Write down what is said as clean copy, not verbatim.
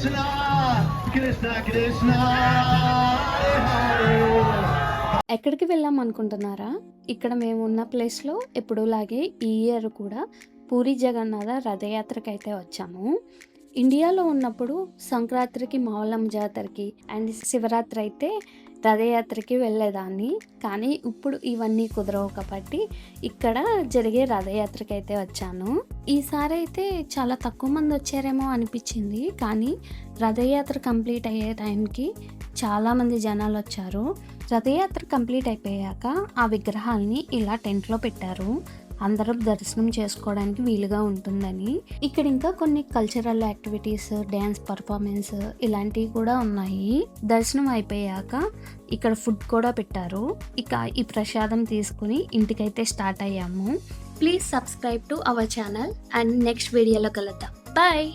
Krishna, Krishna Krishna, Hare Hare. ఎక్కడికి వెళ్ళాం అనుకుంటున్నారా? ఇక్కడ మేము ఉన్న ప్లేస్లో ఎప్పుడూలాగే ఈ ఇయర్ కూడా పూరి జగన్నాథ రథయాత్రకి అయితే వచ్చాము. ఇండియాలో ఉన్నప్పుడు సంక్రాంతికి, మావలమ్మ జాతరకి అండ్ శివరాత్రి అయితే రథయాత్రకి వెళ్ళేదాన్ని. కానీ ఇప్పుడు ఇవన్నీ కుదరవు కాబట్టి ఇక్కడ జరిగే రథయాత్రకి అయితే వచ్చాను. ఈసారి అయితే చాలా తక్కువ మంది వచ్చారేమో అనిపించింది, కానీ రథయాత్ర కంప్లీట్ అయ్యే టైంకి చాలామంది జనాలు వచ్చారు. రథయాత్ర కంప్లీట్ అయిపోయాక ఆ విగ్రహాల్ని ఇలా టెంట్లో పెట్టారు, అందరూ దర్శనం చేసుకోవడానికి వీలుగా ఉంటుందని. ఇక్కడ ఇంకా కొన్ని కల్చరల్ యాక్టివిటీస్, డ్యాన్స్ పర్ఫార్మెన్స్ ఇలాంటివి కూడా ఉన్నాయి. దర్శనం అయిపోయాక ఇక్కడ ఫుడ్ కూడా పెట్టారు. ఇక ఈ ప్రసాదం తీసుకుని ఇంటికైతే స్టార్ట్ అయ్యాము. Please subscribe to our channel and next వీడియోలో కలుద్దాం. బాయ్.